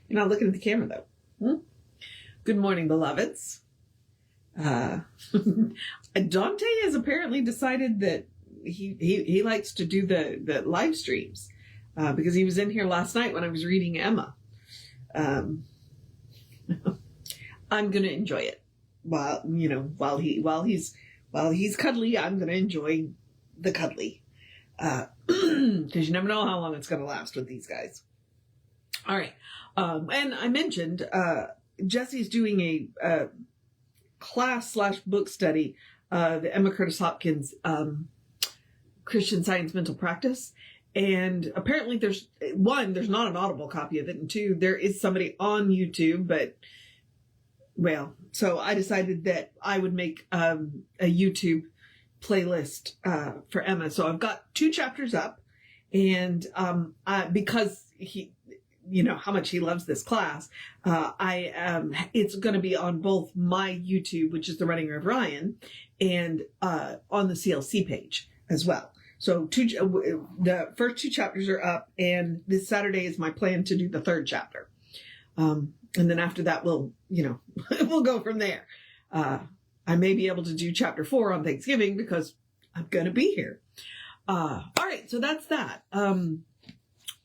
You're not looking at the camera, though. Good morning, beloveds. Dante has apparently decided that he likes to do the live streams because he was in here last night when I was reading Emma. I'm going to enjoy it while he's cuddly. I'm going to enjoy the cuddly because you never know how long it's going to last with these guys. All right. And I mentioned, Jesse's doing a class/book study, the Emma Curtis Hopkins, Christian Science Mental Practice. And apparently there's not an Audible copy of it. And two, there is somebody on YouTube, so I decided that I would make, a YouTube playlist, for Emma. So I've got 2 chapters up and, because how much he loves this class. It's going to be on both my YouTube, which is the Running Rev Ryan, and on the CLC page as well. So the first 2 chapters are up, and this Saturday is my plan to do the 3rd chapter. And then after that, we'll go from there. I may be able to do chapter 4 on Thanksgiving because I'm going to be here. All right. So that's that.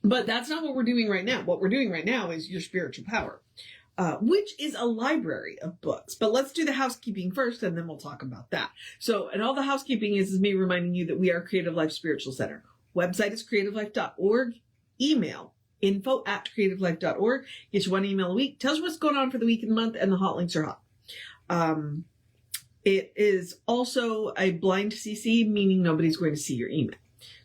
But that's not what we're doing right now. What we're doing right now is Your Spiritual Power, which is a library of books. But let's do the housekeeping first, and then we'll talk about that. So, and all the housekeeping is me reminding you that we are Creative Life Spiritual Center. Website is creativelife.org. Email info@creativelife.org. Get you 1 email a week. Tells you what's going on for the week and month, and the hot links are hot. It is also a blind CC, meaning nobody's going to see your email.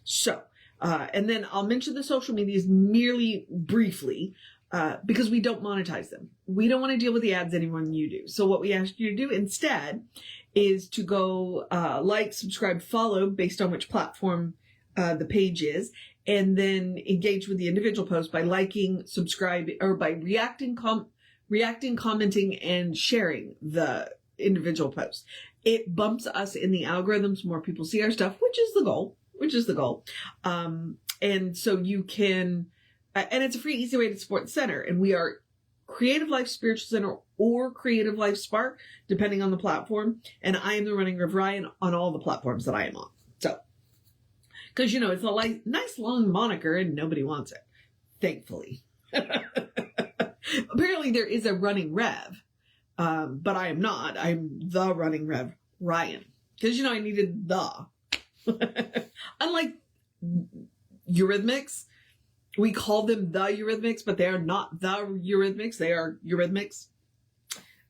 So, and then I'll mention the social medias merely briefly, because we don't monetize them. We don't want to deal with the ads any more than you do. So what we ask you to do instead is to go, like, subscribe, follow based on which platform, the page is, and then engage with the individual post by liking, subscribing, or by reacting, commenting, and sharing the individual post. It bumps us in the algorithms. More people see our stuff, which is the goal. And so you can, and it's a free, easy way to support the center. And we are Creative Life Spiritual Center or Creative Life Spark, depending on the platform. And I am the Running Rev Ryan on all the platforms that I am on. So, because, it's a nice long moniker and nobody wants it, thankfully. Apparently there is a Running Rev, but I am not. I'm the Running Rev Ryan. Because, I needed the. Unlike Eurythmics, we call them the Eurythmics, but they are not the Eurythmics. They are Eurythmics.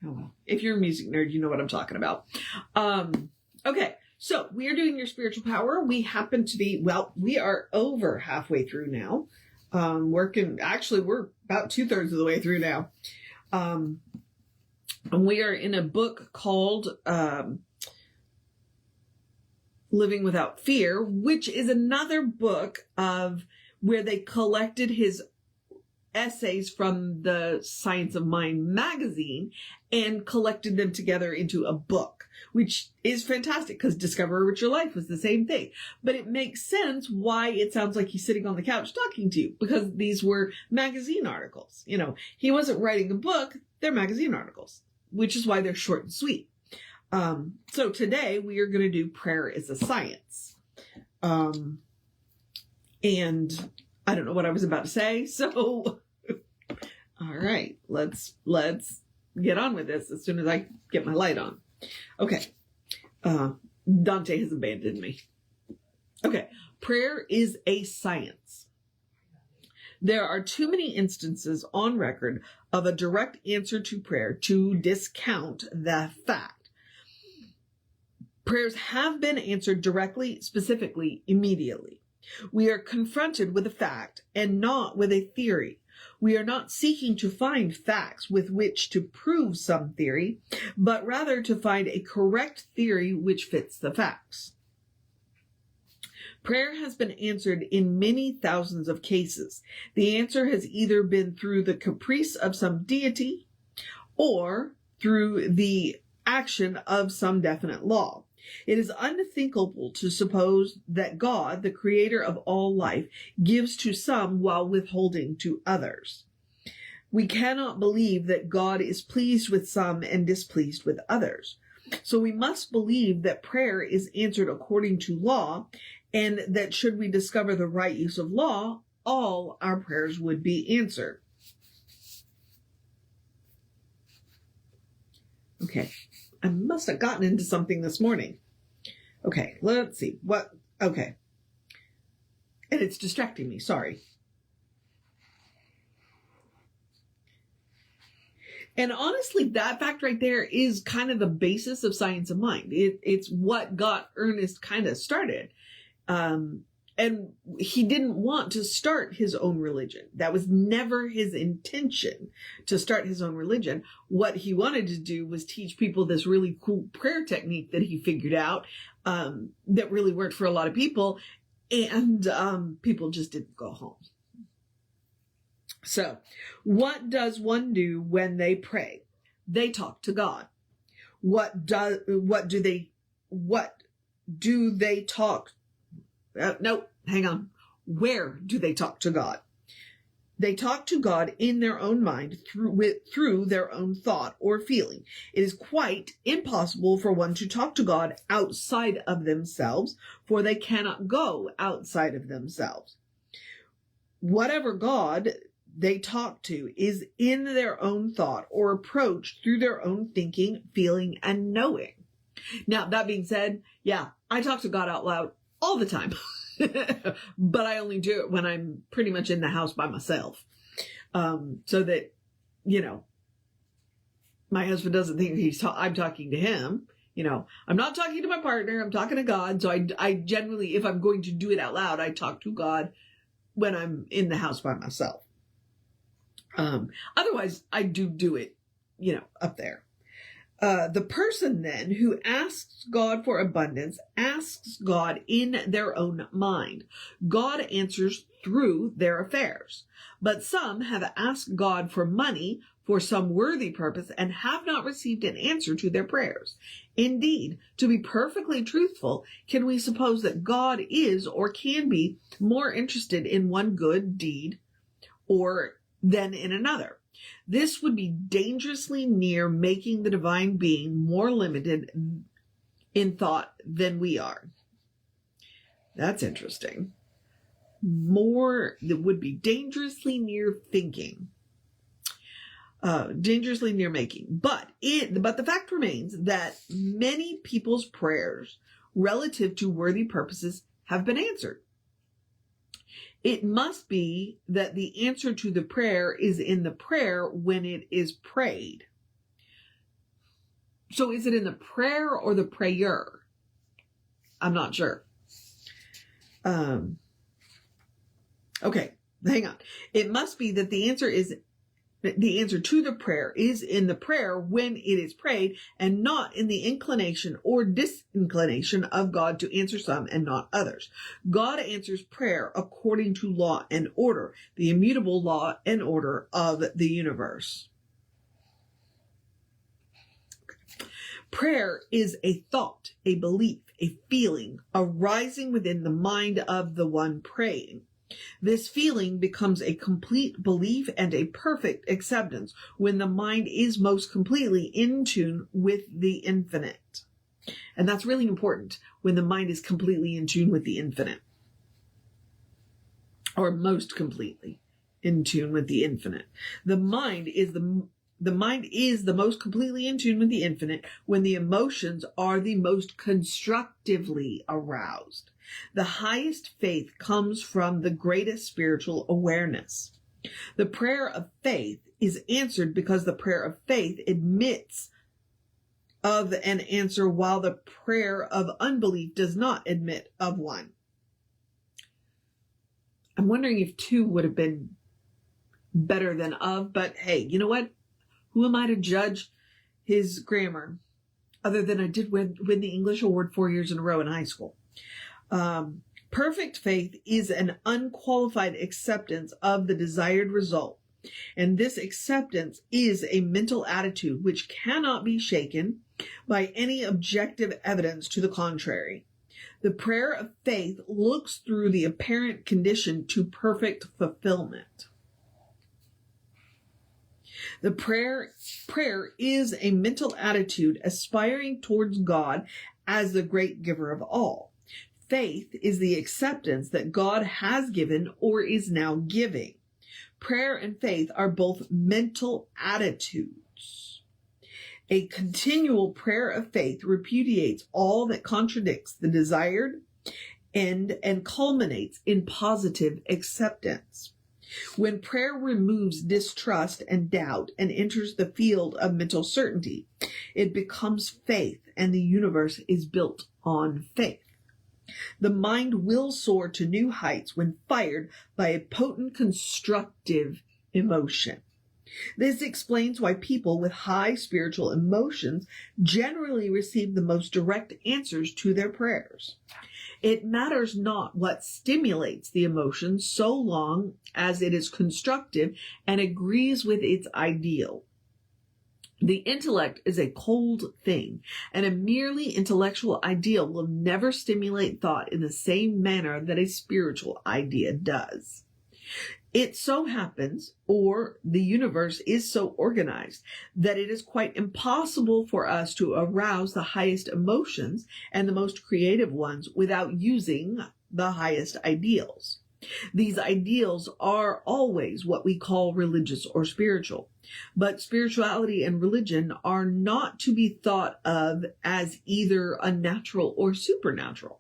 Oh, well. If you're a music nerd, you know what I'm talking about. Okay, so we are doing Your Spiritual Power. We happen to be, we are over halfway through now. We're about 2/3 of the way through now. And we are in a book called Living Without Fear, which is another book of where they collected his essays from the Science of Mind magazine and collected them together into a book, which is fantastic because Discover a Richer Life was the same thing. But it makes sense why it sounds like he's sitting on the couch talking to you, because these were magazine articles. He wasn't writing a book, they're magazine articles, which is why they're short and sweet. So today we are going to do Prayer is a Science. And I don't know what I was about to say. So, all right, let's get on with this as soon as I get my light on. Okay. Dante has abandoned me. Okay. Prayer is a science. There are too many instances on record of a direct answer to prayer to discount the fact. Prayers have been answered directly, specifically, immediately. We are confronted with a fact and not with a theory. We are not seeking to find facts with which to prove some theory, but rather to find a correct theory which fits the facts. Prayer has been answered in many thousands of cases. The answer has either been through the caprice of some deity or through the action of some definite law. It is unthinkable to suppose that God, the creator of all life, gives to some while withholding to others. We cannot believe that God is pleased with some and displeased with others. So we must believe that prayer is answered according to law, and that should we discover the right use of law, all our prayers would be answered. Okay, I must have gotten into something this morning. Okay, let's see. Okay. And it's distracting me, sorry. And honestly, that fact right there is kind of the basis of science of mind. It's what got Ernest kind of started. And he didn't want to start his own religion. That was never his intention, to start his own religion. What he wanted to do was teach people this really cool prayer technique that he figured out, that really worked for a lot of people. And people just didn't go home. So, what does one do when they pray? They talk to God. What do they talk? No, hang on. Where do they talk to God? They talk to God in their own mind through their own thought or feeling. It is quite impossible for one to talk to God outside of themselves, for they cannot go outside of themselves. Whatever God they talk to is in their own thought or approach through their own thinking, feeling, and knowing. Now, that being said, yeah, I talk to God out loud all the time. But I only do it when I'm pretty much in the house by myself. So that, my husband doesn't think I'm talking to him. I'm not talking to my partner. I'm talking to God. So I generally, if I'm going to do it out loud, I talk to God when I'm in the house by myself. Otherwise I do it, up there. The person then who asks God for abundance asks God in their own mind. God answers through their affairs. But some have asked God for money for some worthy purpose and have not received an answer to their prayers. Indeed, to be perfectly truthful, can we suppose that God is or can be more interested in one good deed than in another? This would be dangerously near making the divine being more limited in thought than we are. That's interesting. That would be dangerously near thinking. Dangerously near making. But the fact remains that many people's prayers relative to worthy purposes have been answered. It must be that the answer to the prayer is in the prayer when it is prayed. So is it in the prayer or the prayer? I'm not sure. Okay, hang on. It must be that the answer to the prayer is in the prayer when it is prayed, and not in the inclination or disinclination of God to answer some and not others. God answers prayer according to law and order, the immutable law and order of the universe. Prayer is a thought, a belief, a feeling arising within the mind of the one praying. This feeling becomes a complete belief and a perfect acceptance when the mind is most completely in tune with the infinite. And that's really important, when the mind is completely in tune with the infinite. Or most completely in tune with the infinite. The mind is the most completely in tune with the infinite when the emotions are the most constructively aroused. The highest faith comes from the greatest spiritual awareness. The prayer of faith is answered because the prayer of faith admits of an answer, while the prayer of unbelief does not admit of one. I'm wondering if two would have been better than of, but hey, you know what? Who am I to judge his grammar, other than I did win the English award 4 years in a row in high school? Perfect faith is an unqualified acceptance of the desired result. And this acceptance is a mental attitude which cannot be shaken by any objective evidence to the contrary. The prayer of faith looks through the apparent condition to perfect fulfillment. The prayer is a mental attitude aspiring towards God as the great giver of all. Faith is the acceptance that God has given or is now giving. Prayer and faith are both mental attitudes. A continual prayer of faith repudiates all that contradicts the desired end and culminates in positive acceptance. When prayer removes distrust and doubt and enters the field of mental certainty, it becomes faith, and the universe is built on faith. The mind will soar to new heights when fired by a potent constructive emotion. This explains why people with high spiritual emotions generally receive the most direct answers to their prayers. It matters not what stimulates the emotion so long as it is constructive and agrees with its ideal. The intellect is a cold thing, and a merely intellectual ideal will never stimulate thought in the same manner that a spiritual idea does. It so happens, or the universe is so organized, that it is quite impossible for us to arouse the highest emotions and the most creative ones without using the highest ideals. These ideals are always what we call religious or spiritual, but spirituality and religion are not to be thought of as either unnatural or supernatural.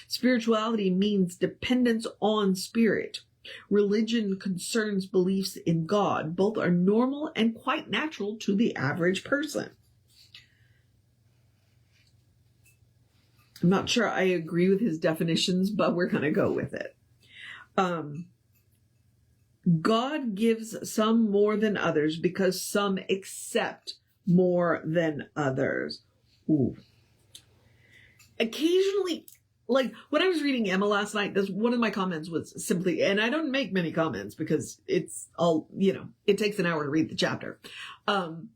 Spirituality means dependence on spirit. Religion concerns beliefs in God. Both are normal and quite natural to the average person. I'm not sure I agree with his definitions, but we're going to go with it. God gives some more than others because some accept more than others. Ooh. Occasionally, like when I was reading Emma last night, one of my comments was simply, and I don't make many comments because it's all, it takes an hour to read the chapter. What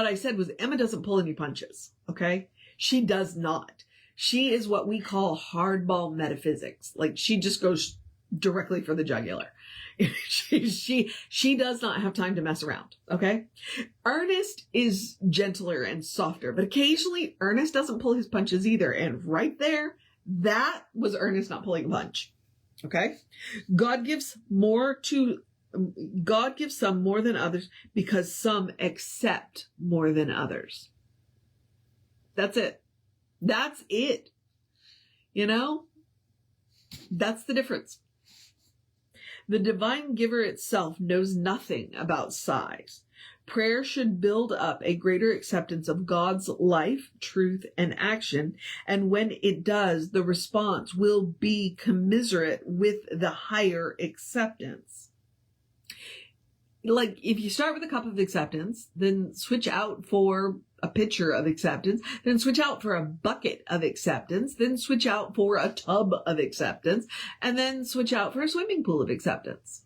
I said was Emma doesn't pull any punches. Okay. She does not. She is what we call hardball metaphysics. Like she just goes directly for the jugular. She does not have time to mess around. Okay. Ernest is gentler and softer, but occasionally Ernest doesn't pull his punches either. And right there, that was Ernest not pulling a punch. Okay. God gives some more than others because some accept more than others. That's it. That's it. That's the difference. The divine giver itself knows nothing about size. Prayer should build up a greater acceptance of God's life, truth, and action. And when it does, the response will be commiserate with the higher acceptance. Like if you start with a cup of acceptance, then switch out for a pitcher of acceptance, then switch out for a bucket of acceptance, then switch out for a tub of acceptance, and then switch out for a swimming pool of acceptance.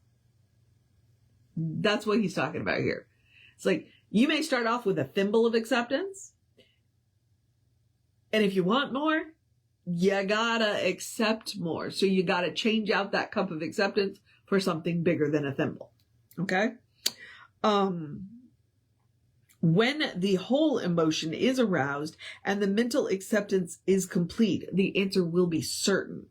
That's what he's talking about here. It's like you may start off with a thimble of acceptance, and if you want more, you gotta accept more. So you gotta change out that cup of acceptance for something bigger than a thimble. Okay? When the whole emotion is aroused and the mental acceptance is complete, the answer will be certain.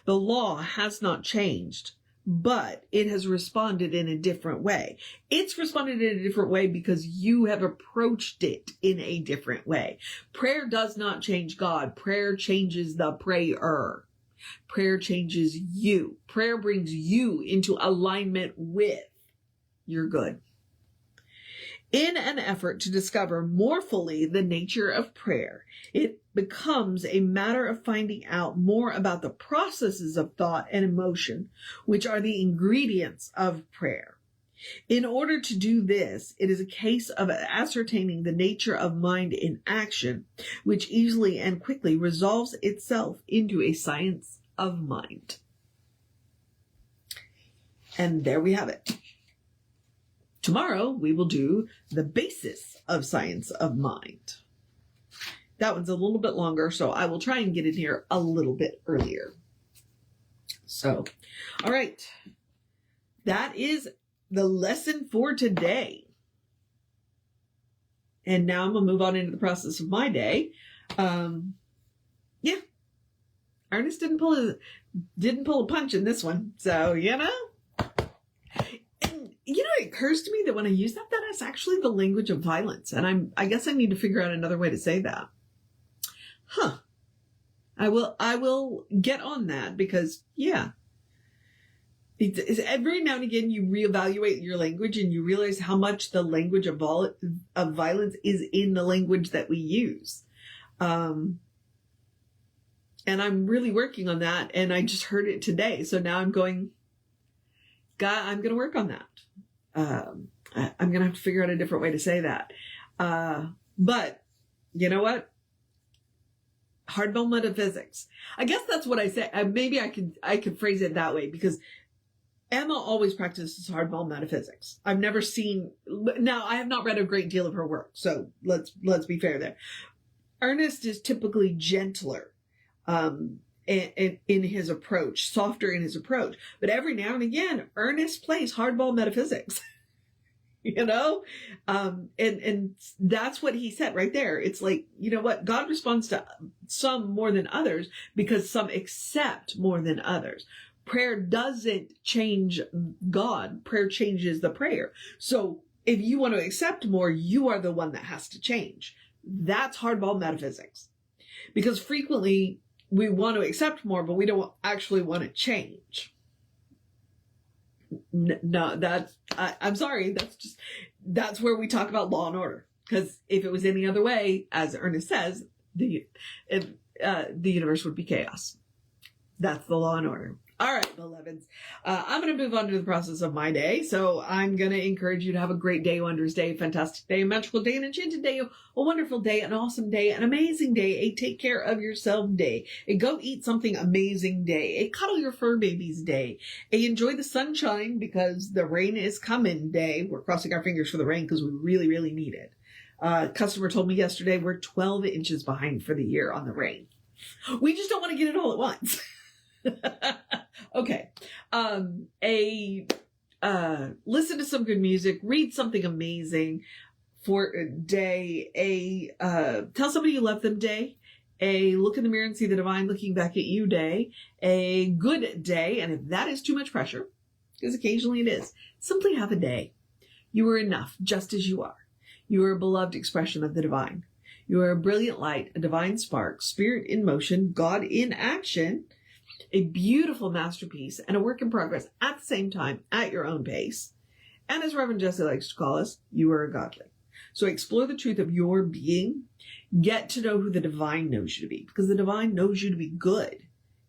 The law has not changed, but it has responded in a different way. It's responded in a different way because you have approached it in a different way. Prayer does not change God. Prayer changes the prayer. Prayer changes you. Prayer brings you into alignment with your good. In an effort to discover more fully the nature of prayer, it becomes a matter of finding out more about the processes of thought and emotion, which are the ingredients of prayer. In order to do this, it is a case of ascertaining the nature of mind in action, which easily and quickly resolves itself into a science of mind. And there we have it. Tomorrow, we will do the basis of science of mind. That one's a little bit longer, so I will try and get in here a little bit earlier. So, all right. That is the lesson for today. And now I'm going to move on into the process of my day. Yeah. Ernest didn't pull a punch in this one. So, you know. And, you know, it occurs to me that when I use that is actually the language of violence. And I guess I need to figure out another way to say that. Huh. I will get on that because, yeah. Every now and again, you reevaluate your language and you realize how much the language of violence is in the language that we use. And I'm really working on that. And I just heard it today. So now I'm going, God, I'm going to work on that. I'm going to have to figure out a different way to say that. But you know what? Hardball metaphysics. I guess that's what I say. Maybe I could phrase it that way because Emma always practices hardball metaphysics. I've never seen, now I have not read a great deal of her work. So let's be fair there. Ernest is typically gentler, in his approach, softer in his approach. But every now and again, Ernest plays hardball metaphysics. You know? And that's what he said right there. It's like, you know what? God responds to some more than others because some accept more than others. Prayer doesn't change God. Prayer changes the prayer. So if you want to accept more, you are the one that has to change. That's hardball metaphysics. Because frequently we want to accept more, but we don't actually want to change. No, I'm sorry. That's where we talk about law and order. Because if it was any other way, as Ernest says, the universe would be chaos. That's the law and order. All right, beloveds. I'm going to move on to the process of my day. So I'm going to encourage you to have a great day, wondrous day, fantastic day, a magical day, an enchanted day, a wonderful day, an awesome day, an amazing day, a take care of yourself day, a go eat something amazing day, a cuddle your fur babies day, a enjoy the sunshine because the rain is coming day. We're crossing our fingers for the rain because we really, really need it. Customer told me yesterday we're 12 inches behind for the year on the rain. We just don't want to get it all at once. Okay. Listen to some good music, read something amazing for a day, tell somebody you love them day, a look in the mirror and see the divine looking back at you day, a good day. And if that is too much pressure, because occasionally it is, simply have a day. You are enough just as you are. You are a beloved expression of the divine. You are a brilliant light, a divine spark, spirit in motion, God in action, a beautiful masterpiece and a work in progress at the same time at your own pace. And as Reverend Jesse likes to call us, you are a godly. So explore the truth of your being. Get to know who the divine knows you to be because the divine knows you to be good.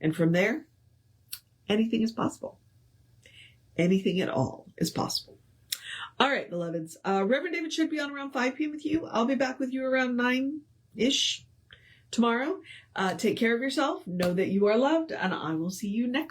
And from there, anything is possible. Anything at all is possible. All right, beloveds. Reverend David should be on around 5 p.m. with you. I'll be back with you around 9-ish tomorrow. Take care of yourself. Know that you are loved, and I will see you next